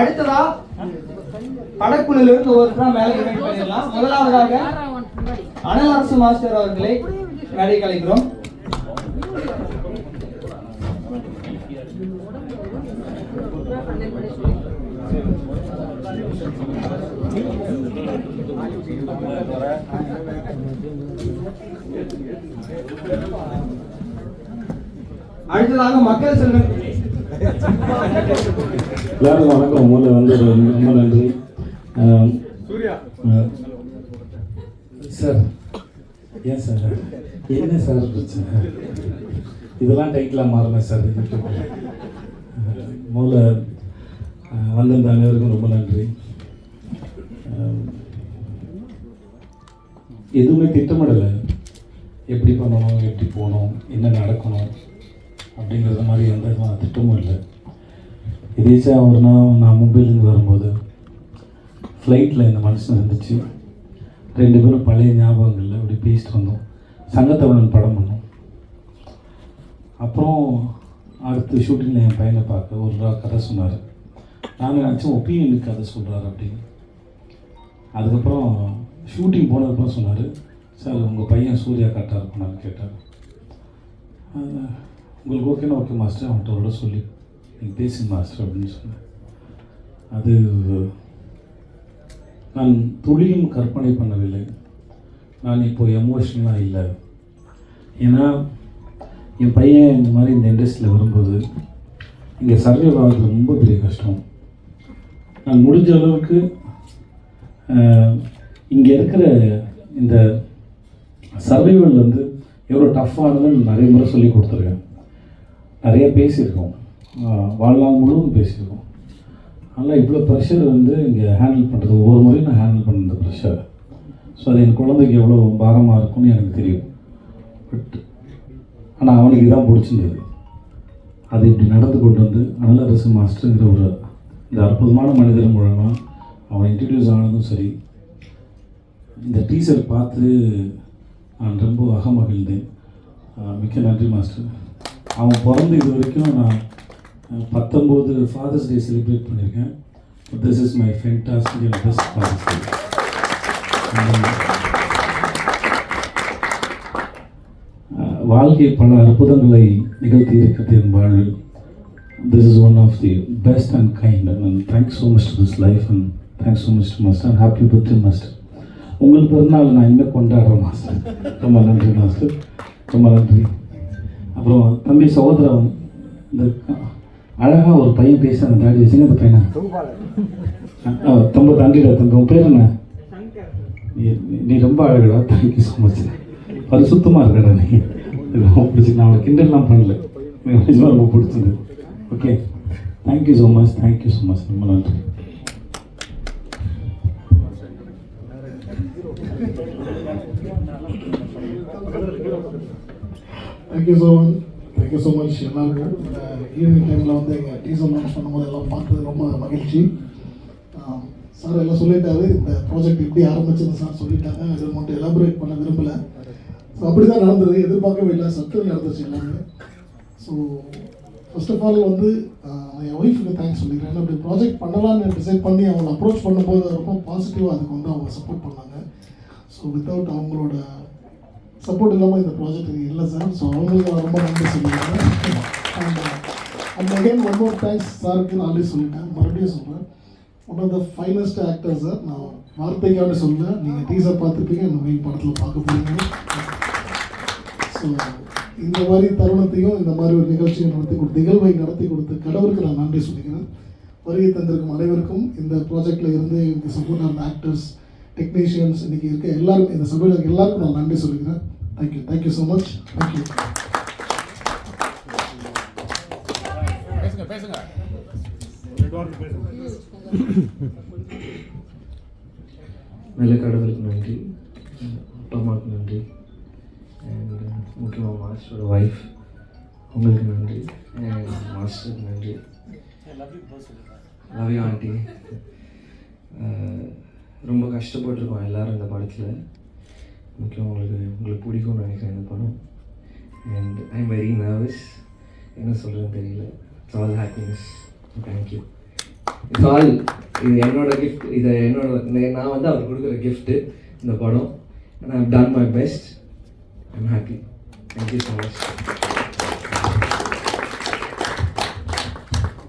அடுத்ததா படக்குழுவிலிருந்து ஒருத்தரா மேலே இன்வைட் பண்ணிடலாம். முதலாவதாக அனல் அரசு மாஸ்டர் அவர்களை மேடை கலைக்கிறோம். அடுத்ததாக மக்கள் செல்வன். எல்லாரும் வணக்கம். முதல்ல வந்து ரொம்ப நன்றி சார். ஏன் சார் என்ன சார் பிரச்சனை? இதெல்லாம் டைட்டிலாக மாறினேன் சார். முதல்ல வந்திருந்த அனைவருக்கும் ரொம்ப நன்றி. எதுவுமே திட்டமிடலை, எப்படி பண்ணணும், எப்படி போகணும், என்ன நடக்கணும் அப்படிங்கிறது மாதிரி எந்த திட்டமும் இல்லை. எதேச்சா ஒரு நாள் நான் மும்பையிலேருந்து வரும்போது ஃப்ளைட்டில் இந்த மனுஷன் இருந்துச்சு. 2 பேரும் பழைய ஞாபகங்களில் அப்படி பேசிட்டு வந்தோம். சங்கத்தமிழன் படம் பண்ணோம். அப்புறம் அடுத்து ஷூட்டிங்கில் என் பையனை பார்க்க ஒரு கதை சொன்னார். நாங்கள் நினச்சோம் ஒப்பீனியனுக்கு கதை சொல்கிறார் அப்படின்னு. அதுக்கப்புறம் ஷூட்டிங் போனதுக்கப்புறம் சொன்னார், சார் உங்கள் பையன் சூர்யா கரெக்டாக இருக்கும்னு கேட்டார். உங்களுக்கு ஓகேனா ஓகே மாஸ்டர், அவன்கிட்ட சொல்லி நீங்கள் பேசுங்க மாஸ்டர் அப்படின்னு சொன்னேன். அது நான் துளியும் கற்பனை பண்ணவில்லை. நான் இப்போது எமோஷ்னலாக இல்லை. ஏன்னா என் பையன் இந்த மாதிரி இந்த இண்டஸ்ட்ரியில் வரும்போது இங்கே சர்வைவ் ஆகிறது ரொம்ப பெரிய கஷ்டம். நான் முடிஞ்ச அளவுக்கு இங்கே இருக்கிற இந்த சர்வைவல் வந்து எவ்வளோ டஃப்பானதுன்னு நிறைய முறை சொல்லி கொடுத்துருக்கேன். நிறைய பேசியிருக்கோம், வாழ்நாள் முழுவதும் பேசியிருக்கோம். அதனால் இவ்வளோ ப்ரெஷர் வந்து இங்கே ஹேண்டில் பண்ணுறது, ஒவ்வொரு முறையும் நான் ஹேண்டில் பண்ண இந்த ப்ரெஷர். ஸோ அது என் குழந்தைக்கு எவ்வளோ பாரமாக இருக்கும்னு எனக்கு தெரியும். பட் ஆனால் அவனுக்கு இதான் பிடிச்சிருந்தது. அது இப்படி நடந்து கொண்டு வந்து அனல் அரசு மாஸ்டருங்கிற ஒரு இந்த அற்புதமான மனிதர் மூலமாக அவன் இன்ட்ரடியூஸ் ஆனதும் சரி, இந்த டீசர் பார்த்து நான் ரொம்ப அகமகிழ்ந்தேன். மிக்க நன்றி மாஸ்டர். அவன் பிறந்து இது வரைக்கும் நான் 19 ஃபாதர்ஸ் டே செலிப்ரேட் பண்ணியிருக்கேன். This is my fantastic and best father's day. வாழ்க்கை பல அற்புதங்களை நிகழ்த்தி இருக்கிறது என் வாழ்வில். This is one of the best and kind, and thanks so much to this life, and thanks so much to Master, and happy birthday Master. உங்களுக்கு பிறந்தநாள் நான் இனிமேல் கொண்டாடுறேன் மாஸ்டர். ரொம்ப நன்றி மாஸ்டர், ரொம்ப நன்றி. அப்புறம் தம்பி சகோதரன், இந்த அழகாக ஒரு பையன் பேச அந்த தாடி வச்சுங்க. அந்த பையனா ரொம்ப நன்றிடா தம்பி. உன் பேர் என்ன? நீ ரொம்ப அழகடா. Thank you so much. பரிசுத்தமாக இருக்கடா நீ. ரொம்ப பிடிச்சி. நான் அவனை கிண்டல்லாம் பண்ணல, நிஜமாக ரொம்ப பிடிச்சது. Okay, thank you so much, thank you so much. ரொம்ப நன்றி. தேங்க்யூ ஸோ மச் எல்லாருக்கும். ஈவினிங் டைமில் வந்து எங்கள் டீசர் லான்ச் பண்ணும்போது எல்லாம் பார்த்தது ரொம்ப மகிழ்ச்சி. சார் எல்லாம் சொல்லிட்டாரு, இந்த ப்ராஜெக்ட் எப்படி ஆரம்பிச்சது சார் சொல்லிட்டாங்க. அதை மட்டும் எலாபரேட் பண்ண விரும்பலை. ஸோ அப்படி தான் நடந்தது, எதிர்பார்க்கவே இல்லை, சட்டு நடந்துச்சு எல்லாமே. ஸோ ஃபர்ஸ்ட் ஆஃப் ஆல் வந்து என் ஒய்ஃபுக்கு தேங்க்ஸ் சொல்லிக்கிறேன். அப்படி ப்ராஜெக்ட் பண்ணலான்னு டிசைட் பண்ணி அவங்களை அப்ரோச் பண்ணும்போது ரொம்ப பாசிட்டிவாக அதுக்கு வந்து அவங்க சப்போர்ட் பண்ணாங்க. ஸோ வித்தவுட் அவங்களோட சப்போர்ட் இல்லாமல் இந்த ப்ராஜெக்ட் இல்லை சார். ஸோ அவங்களுக்கு நான் ரொம்ப நன்றி சொல்லிக்கிறேன். And again one more thanks சாருக்கு நான் ஆல்ரெடி சொல்லிட்டேன், மறுபடியும் சொல்கிறேன். One of the finest actor sir. நான் வார்த்தைக்காக சொல்லுவேன், நீங்கள் டீசர் பார்த்துப்பீங்க, இந்த மெயின் படத்தில் பார்க்க போகிறீங்க. ஸோ இந்த மாதிரி தருணத்தையும் இந்த மாதிரி ஒரு நிகழ்ச்சியை நிகழ்வை நடத்தி கொடுத்து கடவுளுக்கு நான் நன்றி சொல்லிக்கிறேன். வருகை தந்திருக்கும் அனைவருக்கும், இந்த ப்ராஜெக்டில் இருந்து இந்த சப்போர்ட் ஆன ஆக்டர்ஸ், டெக்னீஷியன்ஸ், இன்றைக்கி இருக்க எல்லாருக்கும், இந்த சபையில் எல்லாருக்கும் நான் நன்றி சொல்லிக்கிறேன். Thank you so much. தேங்க்யூ. நல்ல கடவுளுக்கு நன்றி, அப்பா அம்மாவுக்கு நன்றி, அண்ட் முக்கியமாக மாஸ்டரோட ஒய்ஃப் உங்களுக்கு நன்றி, அண்ட் மாஸ்டருக்கு நன்றி. Love you aunty. ரொம்ப கஷ்டப்பட்டுருக்கோம் எல்லோரும் இந்த படத்தில். முக்கியம் உங்களுக்கு பிடிக்கும்னு நினைக்கிறேன் இந்த படம். And I am very nervous, என்ன சொல்கிறேன்னு தெரியல. It's all happiness. Thank you. It's all இது என்னோட கிஃப்ட். இதை நான் வந்து அவர் கொடுக்குற கிஃப்ட்டு இந்த படம். And I have done my best. I am happy. Thank you so much.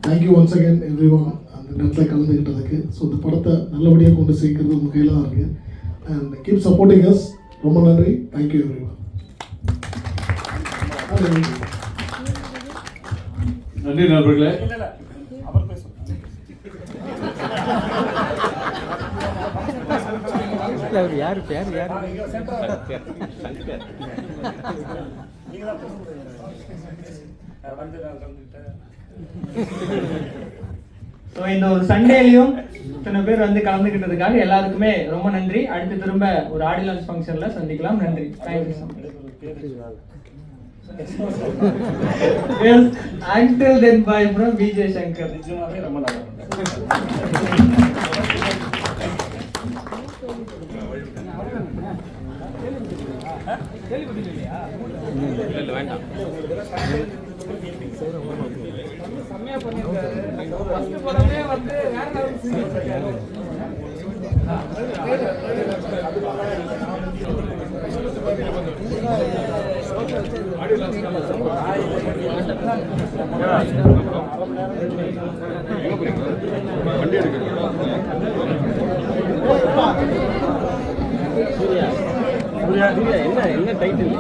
Thank you once again everyone அந்த நேரத்தில் கலந்துக்கிட்டதுக்கு. ஸோ இந்த படத்தை நல்லபடியாக கொண்டு சேர்க்கறது உங்கள் கையில் தான் இருக்குது. And keep supporting us. ரொம்ப நன்றி. Thank you every one. நன்றி நண்பர்களே. யாரு பேர் ஸோ இந்த ஒரு சண்டேலையும் இத்தனை பேர் வந்து கலந்துக்கிட்டதுக்காக எல்லாருக்குமே ரொம்ப நன்றி. அடுத்து திரும்ப ஒரு ஆடி லான்ச் ஃபங்க்ஷனில் சந்திக்கலாம். நன்றி. Thank you so much. Yes, until then bye from Vijay Shankar. ரொம்ப நல்லா வேண்டாம். செம்மையா பண்ணிருக்காரு. ஃபர்ஸ்ட் படமே வந்து வேற லெவல். என்ன டைட்டில்?